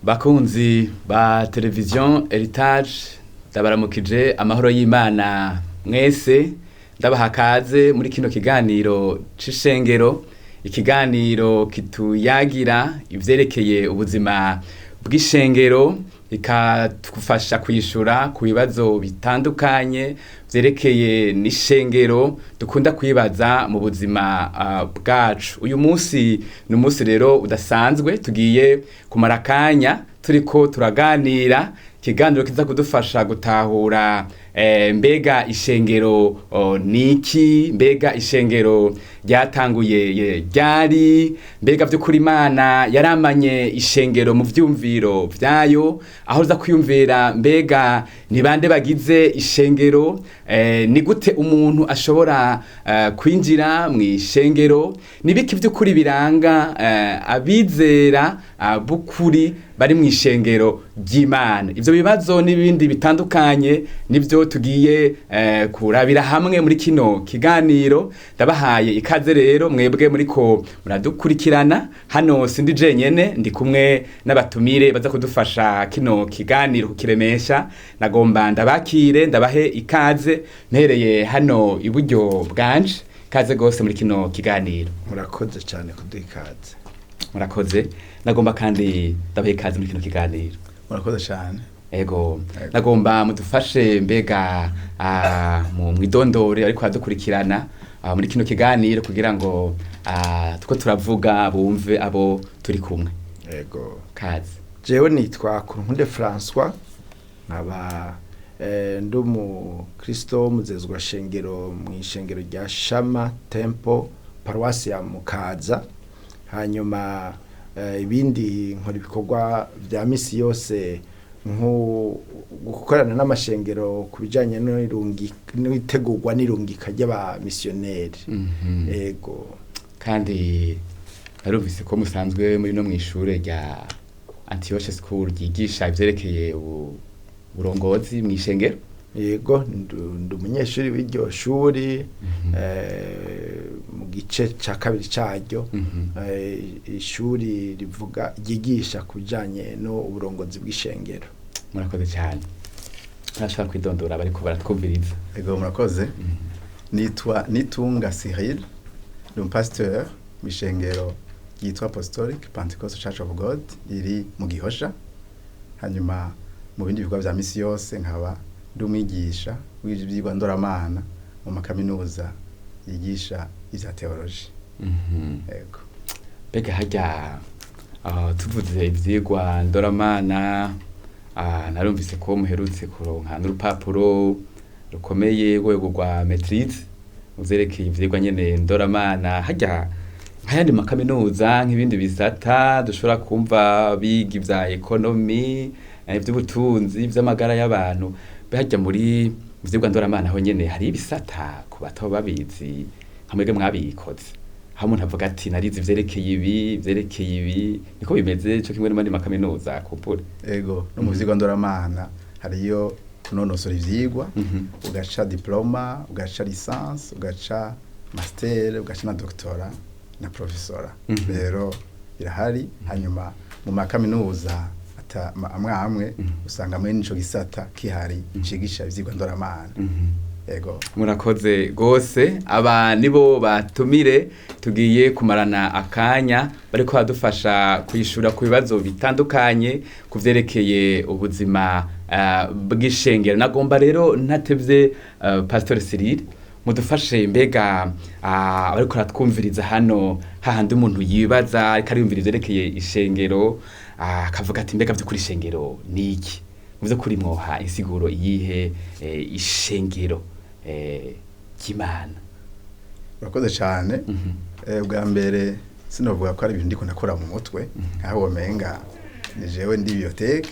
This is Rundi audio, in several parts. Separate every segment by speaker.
Speaker 1: Bakunzi ba televiziyo Heritage ndabaramukije amahoro y'Imana mwese ndabaha kaze muri kino kiganiro c'ishengero, ikiganiro kituyagira ivyerekeye ubuzima bw'ishengero, ikatufasha kwishura ku bibazo bitandukanye vyerekeye n'ishengero dukunda kwibaza mu buzima bwacu. Uyu munsi ni umunsi rero udasanzwe, tugiye kumara akanya turiko turaganira ikiganiro kiza kudufasha gutahura mbega ishengero niki, mbega ishengero ryatanguye ryari, mbega vy'ukuri Imana yaramanye ishengero mu vyumviro vyayo, aho uza kwiyumvira mbega ni bande bagize ishengero, ni gute umuntu ashobora kwinjira mu ishengero, nibiki vy'ukuri biranga abizera b'ukuri bari mu ishengero ry'Imana. Ivyo bibazo n'ibindi bitandukanye nivyo tugiye kurabira hamwe muri kino kiganiro. Ndabahaye ikaze rero mwebwe muriko muradukurikirana. Hano sindi jenyene, ndi kumwe n'abatumire baza kudufasha kino kiganiro kukiremesha. Nagomba ndabakire, ndabahe ikaze mpereye hano iburyo bwanje. Kaze gose muri kino kiganiro.
Speaker 2: Murakoze cyane kuduha ikaze.
Speaker 1: Murakoze. Nagomba kandi ndabahe ikaze muri kino kiganiro.
Speaker 2: Murakoze cyane.
Speaker 1: Ego, nagomba mudufashe mbega mu mwidondore ariko adukurikirana muri kino kiganiro kugira ngo tuko turavuga bumve abo turi kumwe.
Speaker 2: Ego.
Speaker 1: Kaze.
Speaker 2: Jewe nitwa Kurunkunde François, nkaba ndumu Kristo muzezwa shengero mu ishengero rya Shama Temple Paroisse ya Mukaza. Hanyuma ibindi nkora ibikorwa vya misi yose nko gukorana n'amashengero kubijanye n'itegurwa n'irungika ry'aba missionnaire. Ego.
Speaker 1: Kandi narumvise ko musanzwe muri no mwishure rya Antioche School ryigisha ivyerekeye uburongozi mu ishengero.
Speaker 2: Yego, ndi umunyeshuri w'iryo shuri mu gice ca kabiri caryo. Ishuri rivuga ryigisha kubijanye no uburongozi bw'ishengero.
Speaker 1: Murakoze cyane. Nashaka kwidondora bariko baratwumviriza.
Speaker 3: Ego, murakoze. Nitwa Nitunga Cyril, ndi pasteur mu ishengero ryitwa Apostolic Pentecostal Church of God iri mu Gihosha. Hanyuma mu bindi bikorwa vya misi yose nkaba ndi umwigisha w'ivyigwa ndoramana mu makaminuza yigisha ivya theology. Ego.
Speaker 1: Bega harya tuvuze ivyigwa ndoramana, narumvise ko muherutse kuronka n'urupapuro rukomeye rwego rwa maîtrise uzerekeye ivyigwa nyene ndoramana. Harya nk'ayandi makaminuza nk'ibindi bisata dushobora kumva biga ivya economy, ivy'ubutunzi, ivy'amagara y'abantu, harya muri ivyigwa ndoramana ho nyene hari ibisata ku bato babizi nka mwebwe mwabikoze, aho umuntu avuga ati narize ivyerekeye ibi, niko bimeze ico kimwe n'abandi makaminuza kupure.
Speaker 3: Ego, no mu vyigwa ndoramana hariyo kunonosora ivyigwa, ugaca diploma, ugaca licence, ugaca master, ugaca na doctora na professora. Rero birahari. Hanyuma mu makaminuza amwe usanga muri nico gisata kihari cigisha ivyigwa ndoramana. Ego.
Speaker 1: Murakoze gose. Aba nibo batumire tugiye kumarana akanya bariko badufasha kwishura ku bibazo bitandukanye kuvyerekeye ubuzima bw'ishengero. Nagomba rero ntatevye Pastor Cyril mudufashe mbega bariko ratwumviriza hano hahandi umuntu yibaza ariko ariyumvira ivyerekeye ishengero, akavuga ati mbega vy'ukuri ishengero ni iki? Muze kuri mwoha insiguro iyihe ishengero ry'Imana?
Speaker 3: Urakoze cyane. Bwa mbere sinovuga ko ari ibintu ndiko ndakora mu mutwe aho womenga ni jewe ndi bibliothèque,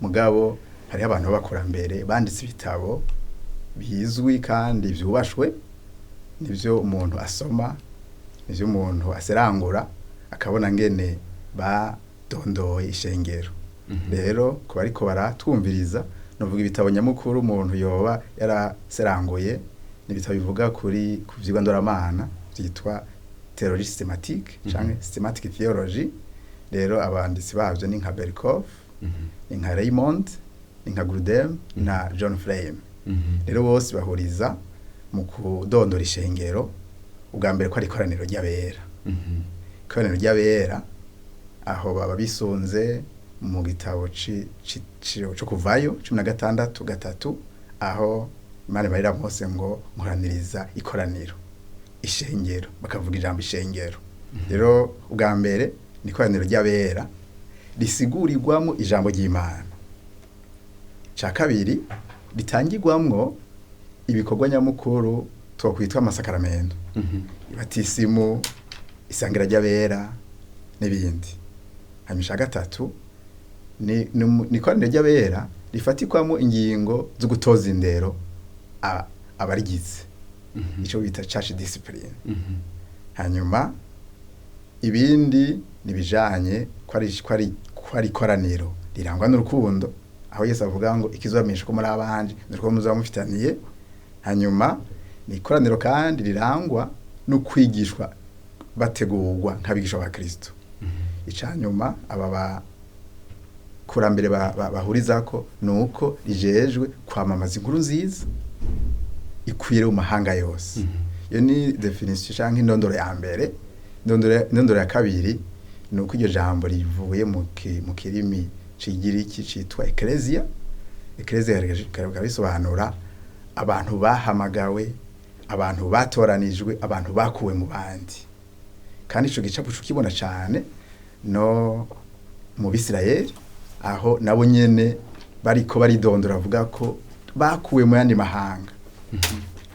Speaker 3: mugabo hari abantu bakora mbere banditse ibitabo bizwi kandi vyubashwe, nivyo umuntu asoma, nivyo umuntu aserangura akabona ngene badondoye ishengero. Rero kuba ariko baratwumviriza novuga ibitabo nyamukuru umuntu yoba yaraseranguye n'ibitabo bivuga ku vyigwa ndoramana vyitwa theologie systématique canke systématique theologie. Rero abanditsi bavyo ni nka Berkhof, ni nka Raymond, ni nka Grudem na John Frame. Rero bose bahuriza mu kudondora ishengero, ubwa mbere ko ari ikoraniro ry'abera. Ikoraniro ry'abera aho baba bisunze mu gitabo cyo kuvayo 16:3 aho Imana barira Mose ngo nkoraniriza ikoraniro, ishengero, bakavuga ijambo ishengero. Rero ubwa mbere ni ikoraniro ry'abera risigurirwamo ijambo ry'Imana. Ca kabiri ritangirwamwo ibikorwa nyamukuru twokwitwa amasakaramentu, ibatisimu, isangira ry'abera n'ibindi. Hanyuma gatatu ni ikoraniro ry'abera rifatikwamo ingingo zo gutoza indero abarigize, ico bita church discipline. Hanyuma ibindi nibijanye kwari ikoraniro rirangwa n'urukundo, aho Yesu avuga ngo ikizobamisha ko muri abanje nuko muzamufitaniye. Hanyuma ni ikoraniro kandi rirangwa no kwigishwa bategurwa nk'abigisha ba Kristo. Icanyuma aba kurambere bahurizako nuko rijejwe kwamamaza inkuru nziza ikwire mu mahanga yose. Iyo ni definition canke indondoro ya mbere. Indondoro ya kabiri nuko iryo jambo rivuye mu kirimi c'Igiriki citwa Ecclesia. Ecclesia bisobanura abantu bahamagawe, abantu batoranijwe, abantu bakuwe mu bandi. Kandi ico gicapo kibona cyane no mu Bisirayeli, aho nabo nyene bariko baridondora avuga ko bakuwe mu yandi mahanga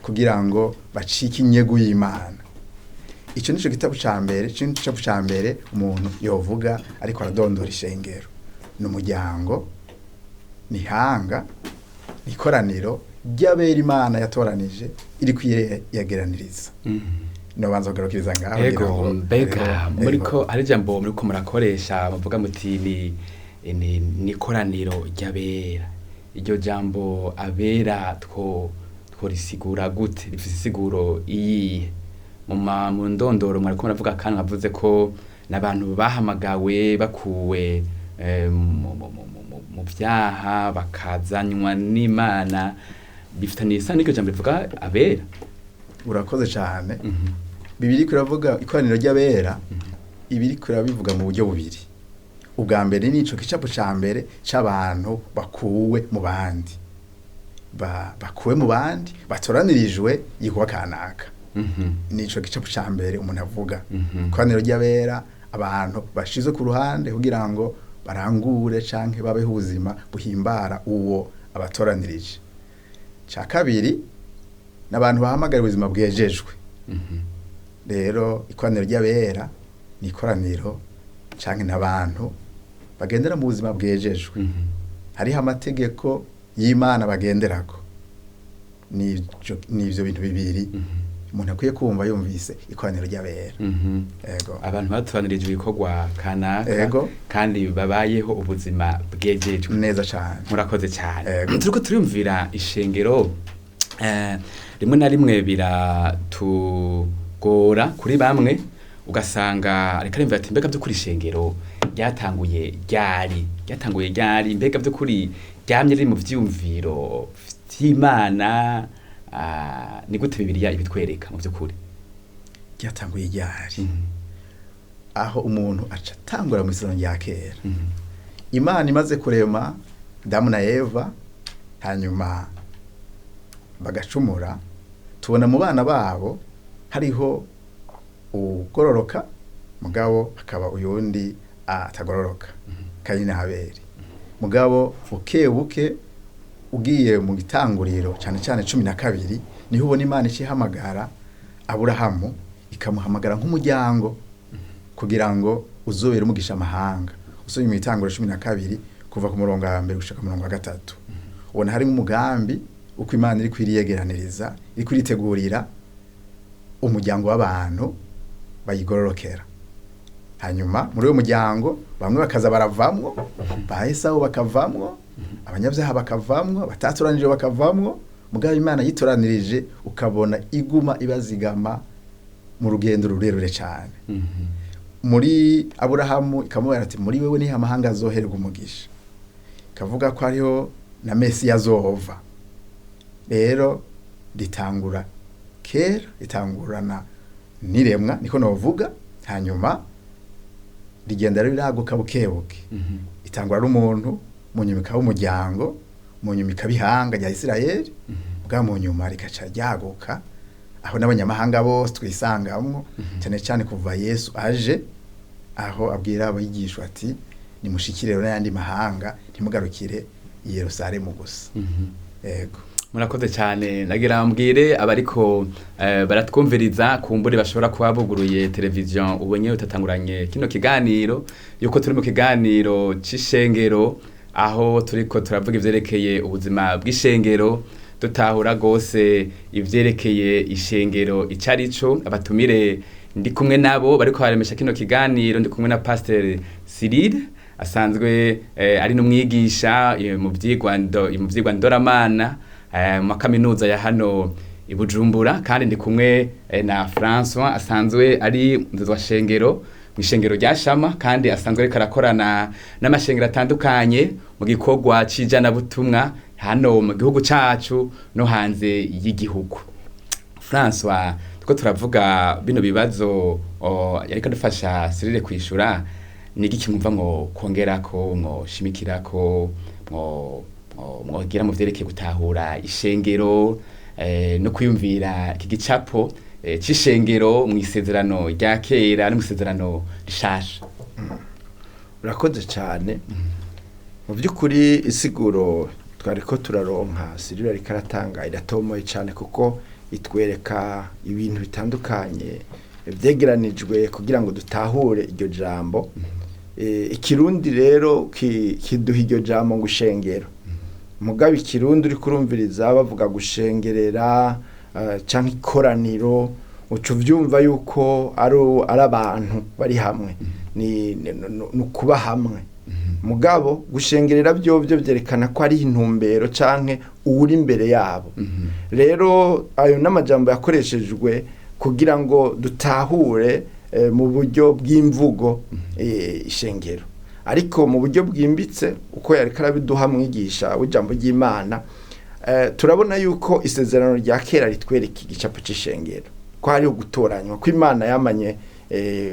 Speaker 3: kugira ngo bacike inyegu y'Imana. Ico nico gitabo ca mbere umuntu yovuga ariko aradondora ishengero. N'umuryango, nihanga, ikoraniro ry'abera Imana yatoranije iri kwiyegeraniriza. No banza kugarukiriza ngaho.
Speaker 1: Ego mbega muriko ari jambo muriko murakoresha bavuga muti ni ikoraniro ry'abera. Iryo jambo abera risigura gute? Rifise isiguro iyi mu ndondoro mwariko muravuga kandi mwavuze ko n'abantu bahamagawe bakuwe mu vyaha bakazanywa n'Imana, bifitaniye isano n'iryo jambo rivuga abera.
Speaker 3: Urakoze cyane. Bibiri kuravuga ikoraniro ry'abera, ibiri kurabivuga mu buryo bubiri. Ubwa mbere ni ico gicapo ca mbere c'abantu bakuwe mu bandi, bakuwe mu bandi batoranirijwe yikuba kanaka. Nico gicapo ca mbere umuntu avuga. Ikoraniro ry'abera, abantu bashize ku ruhande kugira ngo barangure canke babeho ubuzima buhimbara uwo abatoranirije. Ca kabiri n'abantu bahamagara ubuzima bwejejwe. Rero ikoraniro ry'abera ni ikoraniro canke n'abantu bagendera mu buzima bwejejwe. Hariho amategeko y'Imana bagenderako. Nivyo bintu bibiri umuntu akwiye kumva yumvise ikoraniro ry'abera. Ego.
Speaker 1: Abantu batoranirije ibikorwa kanaka.
Speaker 3: Ego.
Speaker 1: Kandi babayeho ubuzima bwejejwe.
Speaker 3: Neza cyane.
Speaker 1: Murakoze cyane. Turiko turumvira ishengero rimwe na rimwe biratugora kuri bamwe, ugasanga ariko arimva ati mbega byo kuri ishengero ryatanguye ryari mbega byo kuri ryamye riri mu vyumviro vy'Imana. Ni gute Bibiliya ibitwereka mu by'ukuri?
Speaker 3: Ryatanguye ryari? Aho umuntu aca tangura mu isano rya kera. Imana imaze kurema Adamu na Eva, hanyuma bagacumura, tubona mu bana babo hariho ugororoka, mugabo akaba uyundi atagororoka, Kayini na Abeli. Mugabo buke ugiye mu gitanguriro cyane 12 niho ubona Imana ikihamagara Aburahamu, ikamuhamagara nk'umuryango kugira ngo uzobere umugisha amahanga. Usomye mu gitanguriro 12 kuva ku murongo wa 1 gushika ku murongo wa 3, ubona hari umugambi uko Imana iri kwiriyegeraniriza, iri kuritegurira umuryango w'abantu bayigororokera. Hanyuma muri uwo muryango bamwe bakaza baravamwo, ba Esawu bakavamwo, abanyabyaha bakavamwo, batatoranije bakavamwo, mugabo Imana yitoranirije ukabona iguma ibazigama mu rugendo rurerure cyane. Muri Aburahamu ikamubwira ati muri wewe ni amahanga azoherwa umugisha. kavuga ko hariho na Mesiya azova. Rero ritangura kera, ritangurana n'iremwa niko novuga, hanyuma rigenda riraguka bukebuke. Itangura ari umuntu, mu nyuma ikaba umuryango, mu nyuma ikaba ihanga rya Isirayeli, bwa mu nyuma rikaca ryaguka aho n'abanyamahanga bose twisangamwo, cyane cyane kuva Yesu aje, aho abwira abigishwa ati nimushikire n'ayandi mahanga, ntimugarukire i Yerusalemu gusa. Yego.
Speaker 1: Murakoze cyane, nagira mbwire abariko baratwumviriza kumbure bashobora kuba buguruye televiziyo ubonye utatanguranye kino kiganiro, yuko turi mu kiganiro c'ishengero, aho turiko turavuga ivyerekeye ubuzima bw'ishengero, dutahura gose ivyerekeye ishengero icarico. Abatumire ndi kumwe nabo bariko baremesha kino kiganiro, ndi kumwe na Pasteur Cyril asanzwe ari n'umwigisha mu vyigwa ndoramana mu kaminuza ya hano i Bujumbura, kandi ndi kumwe na François asanzwe ari nduzwa shengero mu ishengero rya Shama, kandi asanzwe ariko arakorana n'amashengero atandukanye mu gikorwa cijana butumwa hano mu gihugu cacu no hanze y'igihugu. François, tuko turavuga bino bibazo yariko dufasha Cyril kwishura, ni iki mwumva ngo kongerako, ngo shimikirako, mwogira mu vyerekeye gutahura ishengero no kwiyumvira iki gicapo c'ishengero mu isezerano rya kera no mu isezerano rishasha?
Speaker 2: Urakoze cyane. Mu by'ukuri isiguro twariko turaronka Cyril ariko aratanga iratomoye cyane, kuko itwereka ibintu bitandukanye vyegeranijwe kugira ngo dutahure iryo jambo. Ikirundi rero kiduha iryo jambo ngo ishengero. Mugabe ikirundi uri kurumviriza bavuga gushengerera canke ikoraniro, uco vyumva yuko ari abantu bari hamwe, ni kuba hamwe. Mugabo gushengerera byo vyerekana ko ari intumbero canke uri imbere yabo. Rero ayo n'amajambo yakoreshejwe kugira ngo dutahure mu buryo bw'imvugo ishengero, ariko mu buryo bwimbitse uko yari karabiduha mwigisha w'ijambo ry'Imana, turabona yuko isezerano rya kera ritwereka igicapo c'ishengero, ko hari gutoranywa, ko Imana yamanye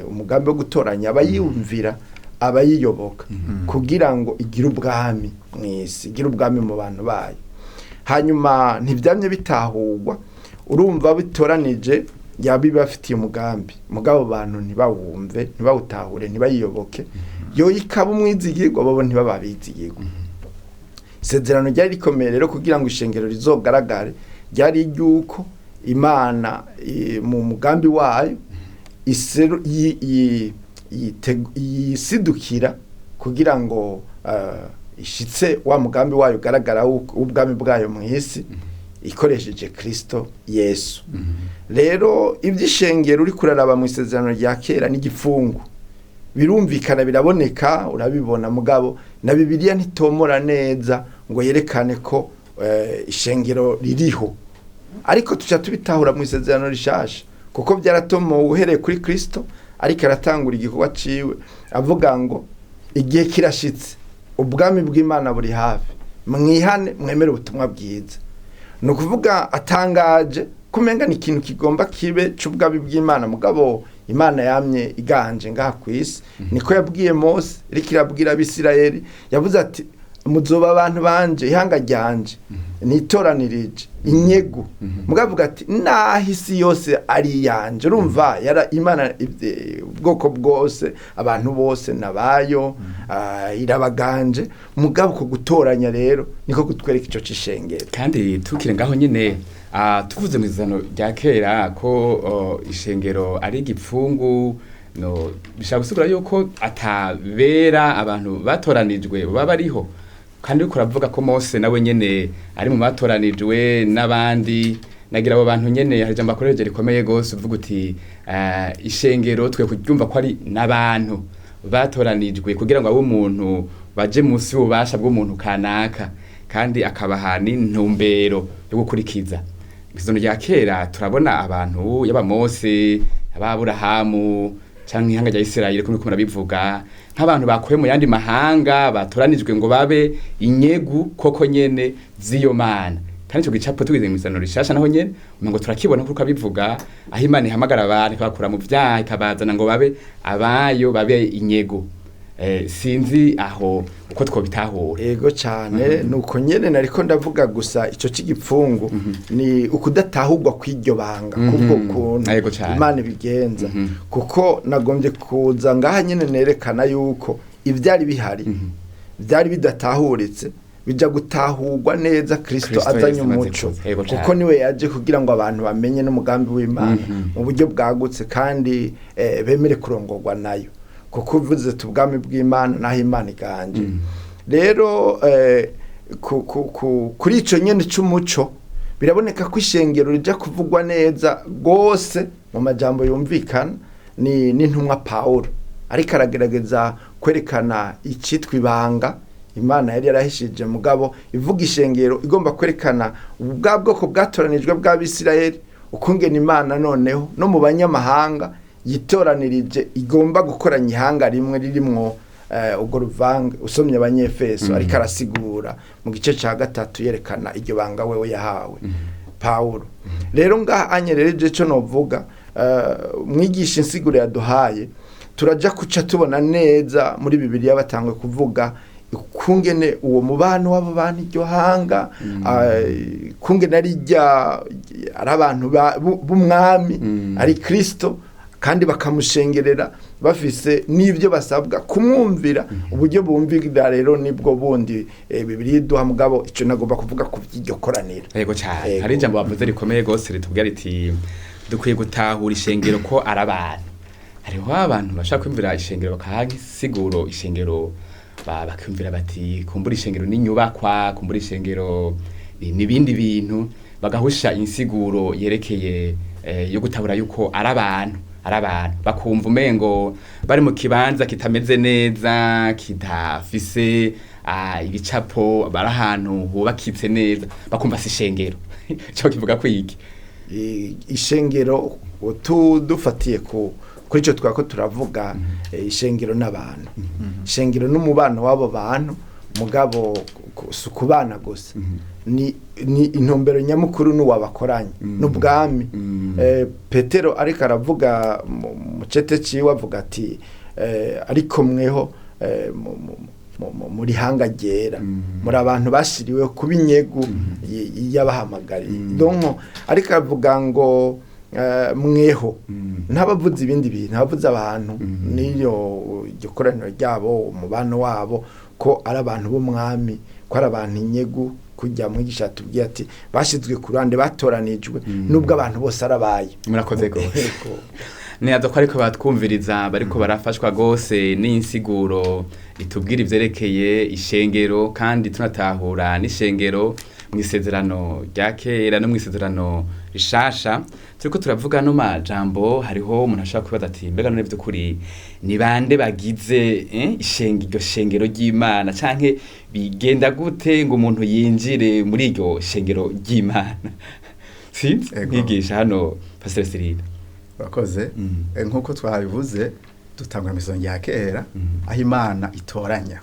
Speaker 2: umugambi wo gutoranya abayumvira, abayiyoboka, kugira ngo igire ubwami mw'isi, igire ubwami mu bantu bayo. Hanyuma ntivyamye bitahurwa, urumva bitoranije yabi bafitiye umugambi, mugabo bantu ntibawumve, ntibawutahure, ntibayiyoboke, yo ikaba umwizigirwa, babo ntibababizigirwa. Isezerano ryari rikomeye rero kugira ngo ishengero rizogaragare, ryari iryuko Imana mu mugambi wayo yisidukira kugira ngo ishitse wa mugambi wayo ugaragara ubwami bwayo mu isi, ikoresheje Kristo Yesu. Rero ivy'ishengero uri kuraraba mu isezerano rya kera n'igifungu birumvikana, biraboneka, urabibona, mugabo na Bibiliya ntitomora neza ngo yerekane ko ishengero ririho, ariko tuca tubitahura mu isezerano rishasha, kuko byaratomowe uhereye kuri Kristo, ariko aratangura igikorwa ciwe avuga ngo igihe kirashitse, ubwami bw'Imana buri hafi, mwihane mwemere ubutumwa bwiza. No kuvuga atangaje kumenga ni ikintu kigomba kibe c'ubwami bw'Imana, mugabo Imana yamye iganje ngaha kw'isi. Niko yabwiye Mose, irikirabwira Abisirayeli, yavuze ati muzoba abantu banje, ihanga ryanje nitoranirije inyegu. Mugabo ati naho isi yose ari yanje. Urumva yara Imana ubwoko bwose, abantu bose nabayo, irabaganje. Mugabo ko gutoranya rero niko kutwereka ico c'ishengero.
Speaker 1: Kandi tukire ngaho nyine tuvuze mu izano rya kera ko ishengero ari igipfungu, no bishaka gusigura yuko atabera abantu batoranijwe baba bariho, kandi uko uravuga ko Mose nawe nyene ari mu batoranijwe n'abandi. Nagira abo bantu nyene hari jambo akoreje rikomeye gose, uvuga uti ishengero twe kuryumva ko ari n'abantu batoranijwe kugira ngo abo umuntu baje munsi y'ububasha bw'umuntu kanaka, kandi akabaha n'intumbero yo gukurikiza. Izono rya kera turabona abantu yaba Mose, aba Aburahamu, canke ihanga rya Isirayeli ko muriko murabivuga nk'abantu bakuye mu yandi mahanga batoranijwe ngo babe inyegu koko nyene z'iyo mana. Kandi ico gicapo tugize mu isano rishasha naho nyene ngo turakibona kuko abivuga aho Imana ihamagara abantu ikabakura mu vyaha ikabazana ngo babe abayo babe inyegu. Sinzi aho uko twobitahura.
Speaker 2: Ego cyane nuko nyene nariko ndavuga gusa ico c'igipfungu ni ukudatahurwa kw'iryo banga kubwo kuntu Imana ibigenza kuko nagombye kuza ngaha nyene nerekana yuko ivyari bihari byari bidatahuritse bija gutahurwa neza Kristo azanye umuco kuko niwe yaje kugira ngo abantu bamenye n'umugambi w'Imana mu buryo bwagutse kandi bemere kurongorwa nayo kuko uvuze tubwami bw'Imana naho Imana iganje. Rero kuri ico nyene c'umuco biraboneka ko ishengero rija kuvugwa neza gose mu majambo yumvikana ni n'intumwa Paulo ariko aragerageza kwerekana icitwa ibanga Imana yari yarahishije mugabo ivuga ishengero igomba kwerekana ubwa bwoko bwatoranijwe bw'Abisirayeli ukungena Imana noneho no mu banyamahanga yitoranirije igomba gukoranya ihanga rimwe ririmwo ubwo ruvange usomye abanyefeso ariko arasigura mu gice ca 3 yerekana iryo banga wewe yahawe Paulo. Rero ngaha anyerereje cyo novuga mwigisha insiguro yaduhaye turaja kuca tubona neza muri Bibiliya batangwe kuvuga kungene uwo mubano w'abo bantu iryo hanga kungene ari abantu b'umwami ari Kristo kandi bakamushengerera bafise n'ibyo basabwa kumwumvira uburyo bumvira. Rero nibwo bundi Bibiliya iduha mugabo ico nagomba kuvuga ku by'iryo koranira.
Speaker 1: Yego cyane hari ijambo bavuze rikomeye gose ritubwira riti dukwiye gutahura ishengero ko arabantu. Hariho abantu bashaka kwumvira ishengero bakahaga isiguro ishengero bakumvira bati kumbura ishengero n'inyubakwa kumbura ishengero n'ibindi bintu bagahusha insiguro yerekeye yo gutahura yuko arabantu bakumva umengo bari mu kibanza kitameze neza kidafise ibicapo bari ahantu hubakitse neza bakumva si ishengero cyo kivuga ko iki
Speaker 2: ishengero dufatiye kuri icyo twako turavuga ishengero n'abantu ishengero n'umubano w'abo bantu mugabo kubana gusa ni intumbero nyamukuru n'uwabakoranye n'ubwami. Petero ariko aravuga mu cete ciwe avuga ati ariko mweho muri hanga ryera muri abantu bashiriwe kuba inyegu y'abahamagariye donc ariko avuga ngo mweho ntabavuze ibindi bintu abavuze abantu niyo gikoraniro ryabo umubano wabo ko ari abantu b'umwami ko ari abantu inyegu kujya mwigisha tubwiye ati bashizwe ku ruhande batoranijwe nubwo abantu bose arabaye.
Speaker 1: Murakoze gose neza ko ariko batwumviriza bariko barafashwa gose n'insiguro itubwira ivyerekeye ishengero kandi tunatahura n'ishengero mu isezerano rya kera no mu isezerano rishasha. Turiko turavuga no majambo hariho umuntu ashaka kubaza ati mbega none by'ukuri ni bande bagize iryo shengero ry'Imana canke bigenda gute ngo umuntu yinjire muri iryo shengero ry'Imana? Sinzi nkigisha hano Pastor Cyril.
Speaker 3: Bakoze nkuko twabivuze dutangura misongi ya kera aho Imana itoranya.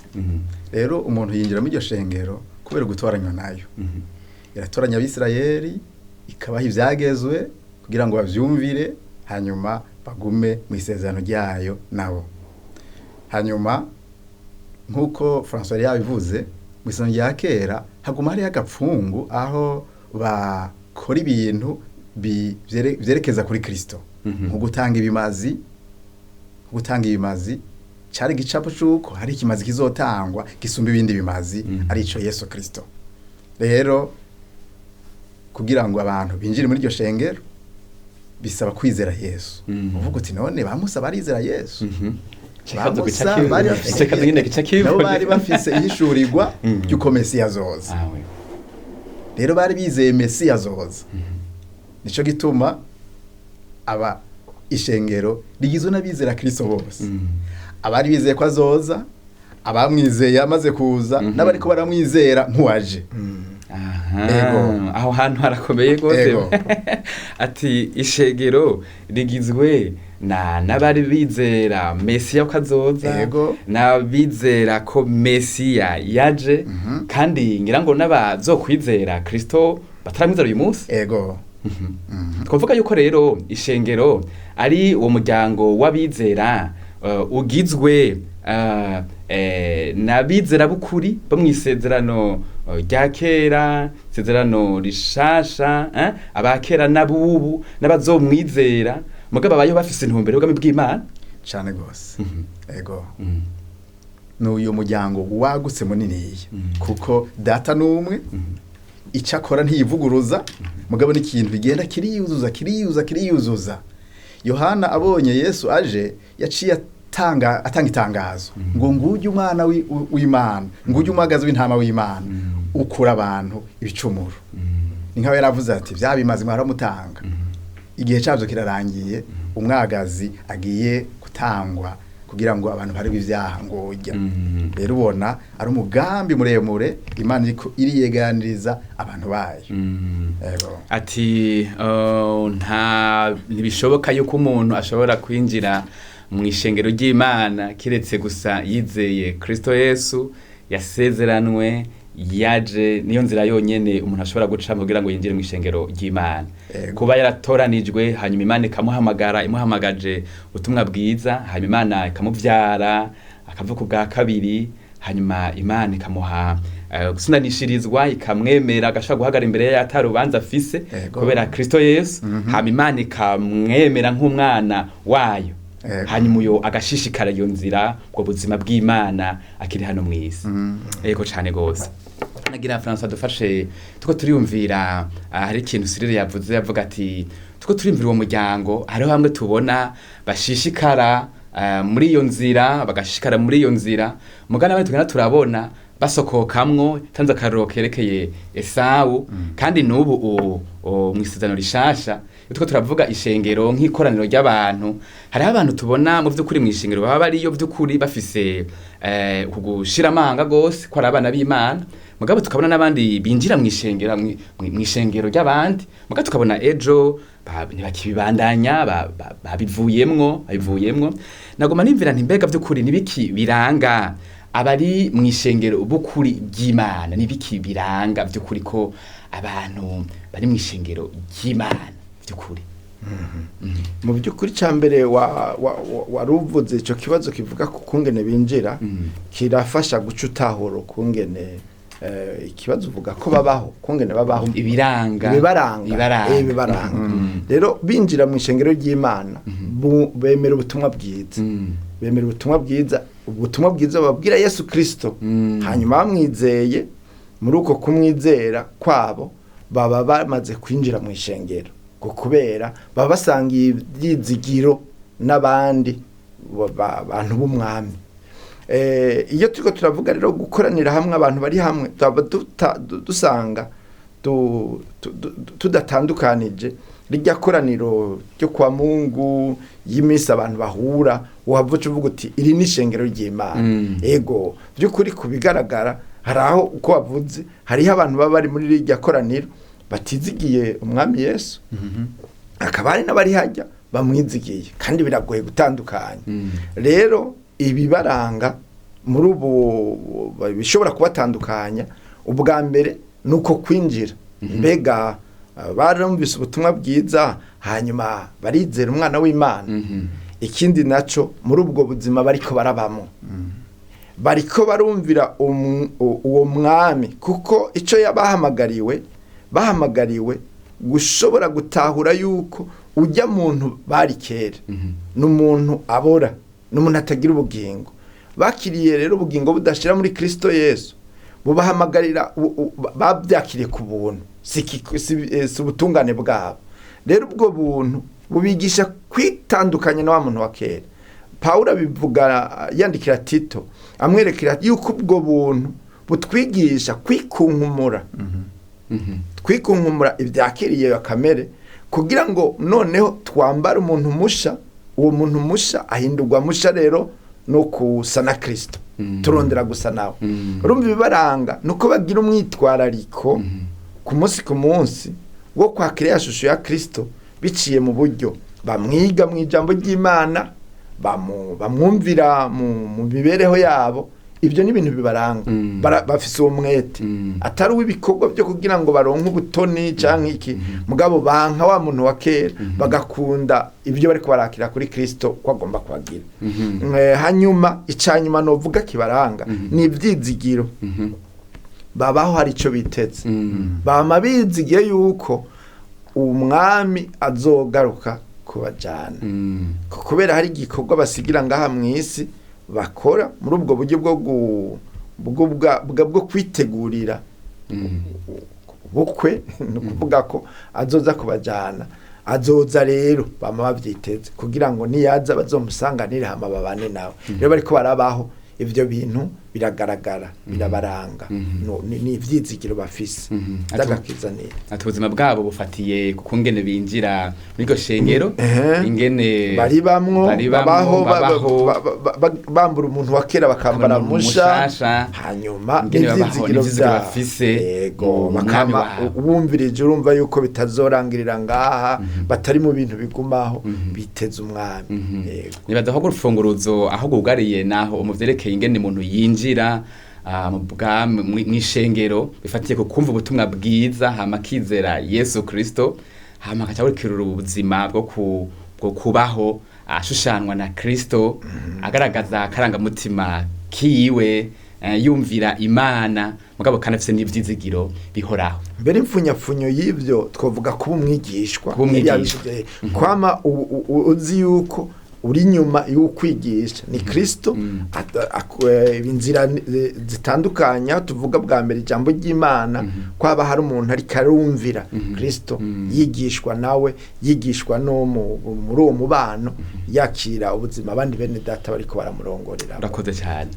Speaker 3: Rero umuntu yinjira muri iryo shengero kubera gutoranywa nayo. Iratoranya Abisirayeli ikabaha ivyagezwe kugira ngo bavyumvire hanyuma bagume mu isezerano ryayo nabo. Hanyuma nkuko François yabivuze mu isezerano rya kera haguma hari agapfungu aho bakora ibintu vyerekeza kuri Kristo nko gutanga ibimazi cari gicapo cuko hari ikimazi kizotangwa gisumba ibindi bimazi arico Yesu Kristo. Rero kugira ngo abantu binjire muri iryo shengero bisaba kwizera Yesu. Uvuga uti none bamusa barizera Yesu. Bari bafise ihishurirwa ry'uko Mesiya azoza. Rero bari bizeye Mesiya azoza. Nico gituma aba ishengero rigizwe n'abizera Kristo bose. Abari bizeye ko azoza, abamwizeye amaze kuza, n'abariko baramwizera nkuwaje.
Speaker 1: Aho hantu harakomeye gose ati ishengero rigizwe n'abari bizera Mesiya ko azoza,
Speaker 3: Yego.
Speaker 1: n'abizera ko Mesiya yaje, kandi ngira ngo n'abazokwizera Kristo bataramwizera uyu munsi.
Speaker 3: ego
Speaker 1: Twavuga yuko rero ishengero ari uwo muryango w'abizera ugizwe n'abizera b'ukuri bo mu isezerano rya kera, isezerano rishasha, abakera n'abubu n'abazomwizera mugabo bayo bafise intumbero y'ubwami bw'Imana
Speaker 3: cyane gose. Ego n'uyu muryango wagutse muniniya kuko data n'umwe, icyo akora ntiyivuguruza, mugabo n'ikintu bigenda kiriyuzuza. Yohana abonye Yesu aje yaciye atanga itangazo ngo ngujye umwana w'Imana, ngujye umwagazi w'intama w'Imana ukura abantu ibicumuro. Ni nkaho yaravuze ati bya bimaze mwaramutanga, igihe cyabyo kirarangiye, umwagazi agiye gutangwa kugira ngo abantu bari b'ivyaha ngo ujya. Rero ubona ari umugambi muremure Imana iriyeganiriza abantu bayo.
Speaker 1: Ati ntibishoboka yuko umuntu ashobora kwinjira mu ishengero ry'Imana kiretse gusa yizeye Kristo Yesu yasezeranwe, yaje niyo nzira yonyene umuntu ashobora guca kugira ngo yinjire mu ishengero ry'Imana. Kuba yaratoranijwe hanyuma Imana ikamuhamagara, imuhamagaje ubutumwa bwiza, hanyuma Imana ikamuvyara akavuka bwa kabiri, hanyuma Imana ikamuha gusindanishirizwa, ikamwemera agashobora guhagara imbere ya atarubanza afise kubera Kristo Yesu, hanyuma Imana ikamwemera nk'umwana wayo, hanyuma uyo agashishikara iyo nzira ubwo buzima bw'Imana akiri hano mw'isi. Ego cane gose. Nagira François dufashe tuko turiyumvira, hari ikintu Cyril yavuze, yavuga ati tuko turiyumvira uwo muryango hariho hamwe tubona bashishikara muri iyo nzira, bagashishikara muri iyo nzira, mugana bane tugenda turabona basokokamwo tanze akaroro kerekeye Esawu, kandi n'ubu mwisezerano rishasha tuko turavuga ishengero nk'ikoraniro ry'abantu. Hari abantu tubona mu by'ukuri mu ishengero baba bariyo by'ukuri bafise kugushira amanga gose ko ari abana b'Imana, mugabo tukabona n'abandi binjira mu ishengero ry'abandi, mugabo tukabona ejo ntibakibandanya babivuyemwo. Nagoma nimvira nti mbega by'ukuri nibiki biranga abari mu ishengero b'ukuri ry'Imana, nibiki biranga by'ukuri ko abantu bari mu ishengero ry'Imana by'ukuri?
Speaker 2: Mu by'ukuri cyambere waruvuze ico kibazo kivuga ku kungene binjira, kirafasha guca utahoro kungene ikibazo uvuga ko babaho, kungene babaho
Speaker 1: ibibaranga.
Speaker 2: Rero binjira mu ishengero ry'Imana bemera ubutumwa bwiza, ubutumwa bwiza babwira Yesu Kristo, hanyuma bamwizeye. Muri uko kumwizera kwabo baba bamaze kwinjira mu ishengero, kubera baba basangiye ibyizigiro n'abandi bantu b'umwami. Iyo turiko turavuga rero gukoranira hamwe abantu bari hamwe, twaba dusanga tudatandukanije rijya koraniro ryo kwa Mungu y'imisi abantu bahura, uhavuca uvuga uti iri ni ishengero ry'Imana. Ego by'ukuri kubigaragara hari aho uko wavuze hariho abantu baba bari muri rijya koraniro batizigiye umwami Yesu, akaba hari n'abari hajya bamwizigiye, kandi biragoye gutandukanya. Rero ibibaranga muri ubu bishobora kubatandukanya, ubwa mbere nuko kwinjira, mbega barumvise ubutumwa bwiza hanyuma barizera umwana w'Imana. Ikindi naco muri ubwo buzima bariko barabamo, bariko barumvira uwo mwami, kuko ico bahamagariwe gushobora gutahura yuko ujya muntu bari kera n'umuntu abora, n'umuntu atagira ubugingo. Bakiriye rero ubugingo budashira muri Kristo Yesu, bubahamagarira babyakiriye ku buntu, si ubutungane bwabo. Rero ubwo buntu bubigisha kwitandukanya na wa muntu wa kera. Pawulo abivuga yandikira Tito, amwerekera yuko ubwo buntu butwigisha kwikunkumura, twikunkumura ibyakiriye ya kamere, kugira ngo noneho twambare umuntu musha. Uwo muntu musha ahindurwa musha rero no kusa na Kristo, turondera gusa nawe. Urumva ibibaranga nuko bagira umwitwarariko ku munsi wo kwakira ya shusho ya Kristo, biciye mu buryo bamwiga mu ijambo ry'Imana, bamwumvira mu mibereho yabo. Ibyo ni ibintu bibaranga. Bafise uwo mwete atari uw'ibikorwa byo kugira ngo baronke ubutoni canke iki, mugabo banka wa muntu wa kera bagakunda ibyo bariko barakira kuri Kristo ko agomba kwagira. Hanyuma icanyuma novuga kibaranga ni ivyizigiro. Babaho hari ico biteze, bama bizigiye yuko umwami azogaruka kubajana, kubera hari igikorwa basigira ngaha mw'isi bakora muri ubwo buryo bwo kwitegurira bukwe. Ni ukuvuga ko azoza kubajana, azoza rero bama bavyiteze kugira ngo niyaza bazomusanganire hama babane nawe. Rero bariko barabaho ivyo bintu biragaragara, birabaranga. Ni ivyizigiro bafise by'agakizanire.
Speaker 1: Ati ubuzima bwabo bufatiye ku ngene binjira muri iryo shengero, ingene
Speaker 2: bari bamwo babaho bambura umuntu wa kera bakambara musha, hanyuma
Speaker 1: ivyizigiro bafise
Speaker 2: yego bakama ubumvirije, urumva yuko bitazorangirira ngaha, batari mu bintu bigumaho, biteze umwami. Yego
Speaker 1: nibaza ko urufunguruzo aho gugariye naho umuvyerekeye ingene umuntu yinjira mw'ishengero bifatiye ku kumva ubutumwa bwiza, hama akizera Yesu Kristo, hama akaca akurikirira ubuzima bwo kubaho ashushanwa na Kristo, agaragaza akarangamutima kiwe, yumvira Imana, mugabo kandi afise n'ivyizigiro bihoraho.
Speaker 2: Mbere impfunyapfunyo y'ivyo twovuga kuba umwigishwa, kwama uzi yuko uri nyuma y'ukwigisha ni Kristo. Inzira zitandukanya tuvuga bwa mbere ijambo ry'Imana, kwaba hari umuntu ari karumvira Kristo, yigishwa nawe, yigishwa no muri uwo mubano, yakira ubuzima abandi bene data bariko baramurongorera.
Speaker 1: Urakoze cyane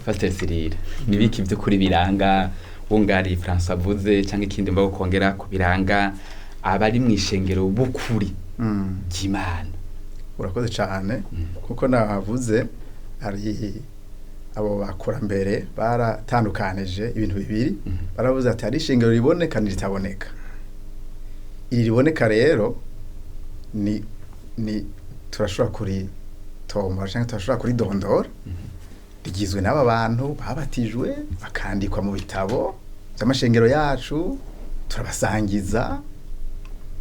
Speaker 1: Pastor Cyril. Nibiki by'ukuri biranga wungari François avuze cyangwa ikindi mbago kongera ku biranga abari mw'ishengero bukuri ry'Imana?
Speaker 3: Urakoze cyane kuko navuze ari abo bakurambere baratandukanije ibintu bibiri. Baravuze ati hari ishengero riboneka n'iritaboneka. Iri riboneka rero ni turashobora kuri tomora cyangwa turashobora kuri dondora, rigizwe n'aba bantu babatijwe bakandikwa mu bitabo by'amashengero yacu, turabasangiza,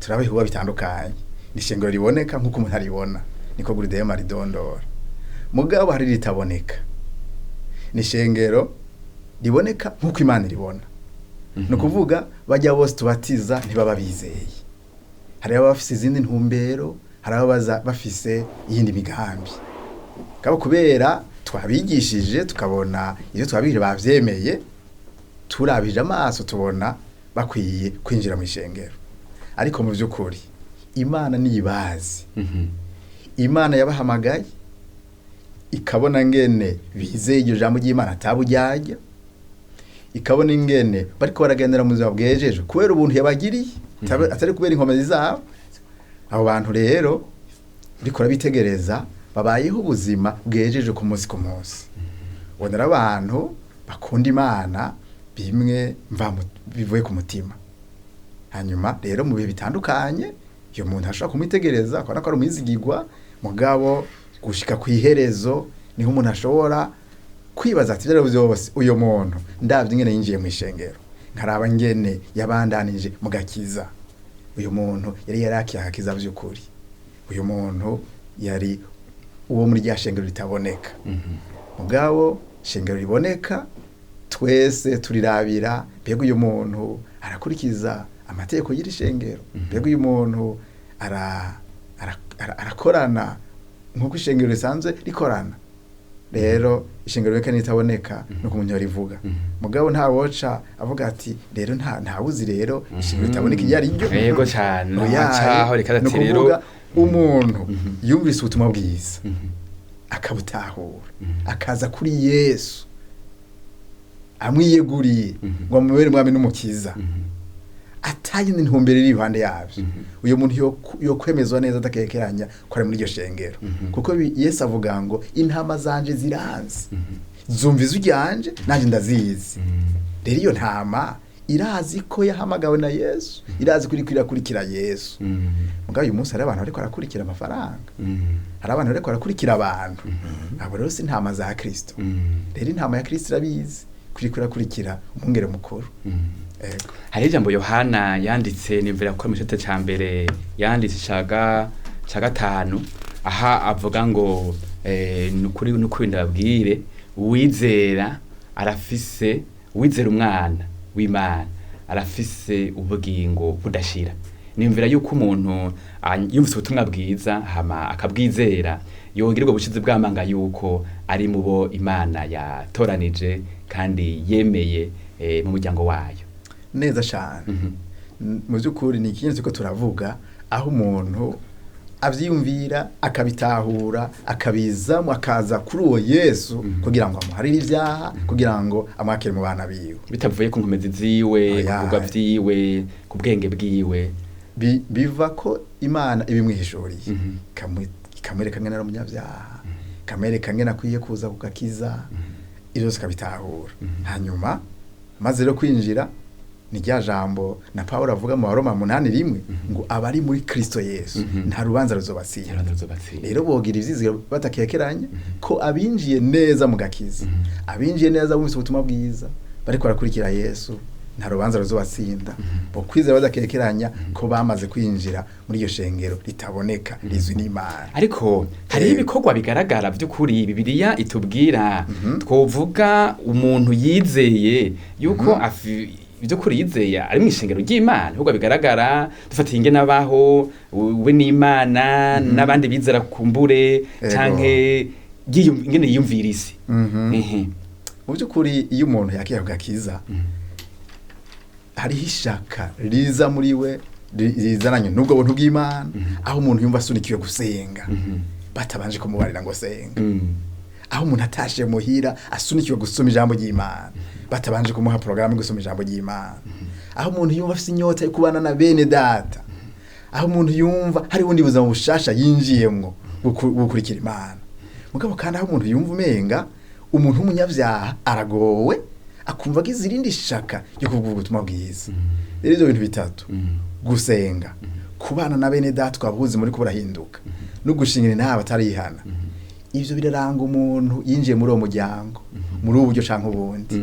Speaker 3: turabahihuwa bitandukanye. Ni ishengero riboneka nk'uko umuntu aribona, niko Gurideyo maridondora. Mugabo hari ritaboneka, ni ishengero riboneka nk'uko Imana iribona. No kuvuga bajya bose tubatiza ntibaba bizeye, hari abafise izindi ntumbero, hari abaza bafise iyindi migambi. Kabo kubera twabigishije tukabona iyo twabire bavyemeye, turabije amaso tubona bakwiye kwinjira mu ishengero. Ariko mu by'ukuri Imana niyibazi. Imana yabahamagaye ikabona ngene bizeye iryo jambo ry'Imana atabujyajya, ikabona ingene bariko baragendera mu buzima bwejeje kubera ubuntu yabagiriye, atari kubera inkomezi zabo. Abo bantu rero uriko urabitegereza babayeho ubuzima bwejeje ku munsi ku munsi. Ubonera abantu bakunda Imana bimwe bivuye ku mutima. Hanyuma rero mu bihe bitandukanye iyo muntu ashobora kumwitegereza akabona ko ari umwizigirwa, mugabo gushika ku iherezo niho umuntu ashobora kwibaza ati byari byose uyo muntu ndavye ingene yinjiye mu ishengero, nkaraba ngene yabandanije mu gakiza. Uyu muntu yari yarakiye agakiza by'ukuri, uyu muntu yari uwo muri rya shengero ritaboneka. Mugabo shengero riboneka twese turirabira, mbega uyu muntu arakurikiza amategeko y'iri shengero, mbega uyu muntu arakorana nk'uko ishengero risanzwe rikorana. Rero ishengero reka nitaboneka nuko umuntu yarivuga. Mugabo nta woca avuga ati rero ntawuzi rero ishengero ritaboneka iyo ari ryo.
Speaker 1: Yego cyane cyaho reka ati rero
Speaker 3: umuntu yumvise ubutumwa bwiza akabutahura, akaza kuri Yesu amwiyeguriye ngo amubere mwami n'umukiza, atayindi ntumbero iri iruhande yavyo, uyo muntu yo kwemezwa neza atakekeranya ko ari muri iryo shengero. Kuko Yesu avuga ngo intama zanje ziranze, zumva ijwi ryanje nanje ndazizi. Rero iyo ntama irazi ko yahamagawe na Yesu, irazi ko iriko irakurikira Yesu. Mugabo uyu munsi hari abantu bariko barakurikira amafaranga, hari abantu bariko barakurikira abantu. Abo rero si intama za Kristo. Rero intama ya Kristo irabizi kuriko irakurikira umwungere mukuru. Ego.
Speaker 1: Hari ijambo Yohana yanditse nimvira ko mu gice ca mbere yanditse ca gatanu, aha avuga ngo nukuri ndababwire uwizera arafise, uwizera umwana w'Imana arafise ubugingo budashira. Nimvira yuko umuntu yumvise ubutumwa bwiza hama akabwizera yongerwa ubushizi bw'amanga yuko ari mu bo Imana yatoranije kandi yemeye mu muryango wayo.
Speaker 3: Neza cyane. Mu by'ukuri ni ikintu ko turavuga aho umuntu avyiyumvira akabitahura akabizamo akaza kuri uwo Yesu kugira ngo amuharire ivyaha, kugira ngo amwakire mu bana biwe,
Speaker 1: bitavuye ku nkomezi ziwe, kugwa vyiwe, ku bwenge bwiwe.
Speaker 3: Biva ko Imana ibimwihishuriye ikamwereka ngene ari umunyavyaha, ikamwereka ngene akwiye kuza kugakiza, ivyo sikabitahura. Hanyuma maze rero kwinjira ni rya jambo na Paulo avuga mu Baroma 8:1 ngo abari muri Kristo Yesu nta rubanza ruzobatsinda. Rero bogira ivyizigiro batakekeranya ko abinjiye neza mu gakiza, abinjiye neza bumvise ubutumwa bwiza, bariko barakurikira Yesu, nta rubanza ruzobatsinda. Bo kwizera badakekeranya ko bamaze kwinjira muri iyo shengero ritaboneka rizwi n'Imana.
Speaker 1: Ariko hari ibikorwa bigaragara by'ukuri Bibiliya itubwira, twovuga umuntu yizeye yuko ibyo kuri yizeye ari mu ishengero ry'Imana, ahubwo bigaragara dufatiye ingene abaho we n'Imana n'abandi bizera kumbure canke ingene yiyumvira isi.
Speaker 3: Mu by'ukuri iyo umuntu yakiye kugakiza hariho ishaka riza muri we rizananye n'ubwo buntu bw'Imana, aho umuntu yumva asunikiwe gusenga batabanje kumubarira ngo senga, aho umuntu atashe muhira asunikiwe gusoma ijambo ry'Imana batabanje kumuha programme gusoma ijambo ry'Imana, aho umuntu yumva afite inyota yo kubana na bene data, aho umuntu yumva hari ubundi buzima bushasha yinjiyemwo gukurikira Imana. Mugabo kandi aho umuntu yumva umenga umuntu w'umunyavyaha aragowe, akumva gizirindi shaka yo kuvuga ubutumwa bwiza. Rero ibyo bintu bitatu, gusenga, kubana na bene data twabuze muri ko burahinduka, no gushingira nawe atarihana, ivyo biraranga umuntu yinjiye muri uwo muryango muri uburyo canke ubundi.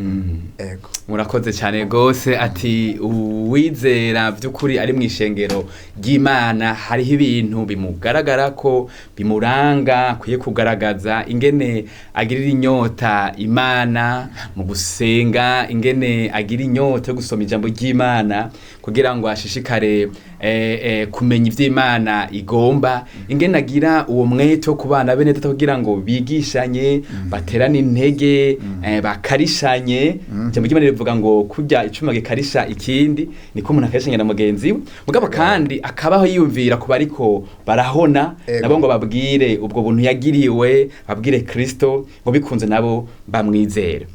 Speaker 3: Ego.
Speaker 1: Murakoze cyane gose. Ati uwizera by'ukuri ari mu ishengero ry'Imana hariho ibintu bimugaragara ko bimuranga, akwiye kugaragaza ingene agirira inyota Imana mu gusenga, ingene agira inyota yo gusoma ijambo ry'Imana kugira ngo ashishikare kumenya ivy'Imana igomba, ingene agira uwo mwete wo kubana bene data kugira ngo bigishanye, baterane intege, bakarishanye. Ijambo ry'Imana rivuga ngo kurya icuma gikarisha ikindi niko umuntu akarishanya na mugenzi we. Mugabo kandi akabaho yiyumvira kuba ariko barahona nabo ngo babwire ubwo buntu yagiriwe, babwire Kristo ngo bikunze nabo bamwizere.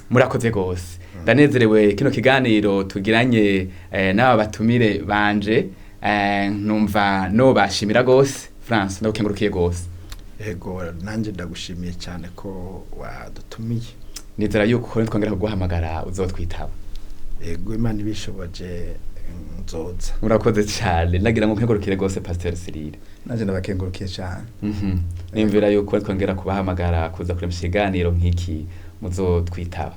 Speaker 1: Murakoze gose. Ndanezerewe kino kiganiro tugiranye n'aba batumire banje, numva no bashimira gose. France ndagukengurukiye gose.
Speaker 2: Ego nanje ndagushimiye cyane ko wadutumiye.
Speaker 1: Nizera yuko twongera kuguhamagara uzotwitaba.
Speaker 2: Ego Imana ibishoboje nzoza.
Speaker 1: Murakoze cyane. Nagira ngo nkengurukire gose Pasteur Cyril.
Speaker 3: Nanje ndabakengurukiye cyane.
Speaker 1: Nimvira yuko twongera kubahamagara kuza kuri mshiganiro nk'iki muzotwitaba.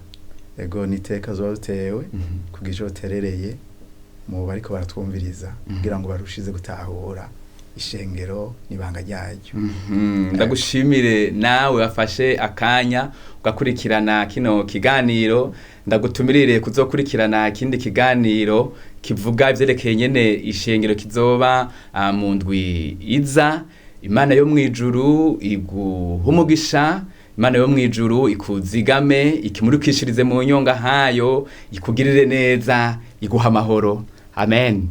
Speaker 3: Ego niteka zotewe kugijo terereye mu bariko baratwumviriza kugira ngo barushize gutahura ishengero nibanga ryayo.
Speaker 1: Ndagushimire nawe wafashe akanya ugakurikirana kino kiganiro. Ndagutumirire kuzokurikirana kindi kiganiro kivuga ivyerekeye nyene ishengero kizoba mu ndwi iza. Imana yo mwijuru iguhumugisha, Imana yo mwijuru ikuzigame, ikimurikishirize mu nyonga hayo, ikugirire neza, iguha amahoro. Amen.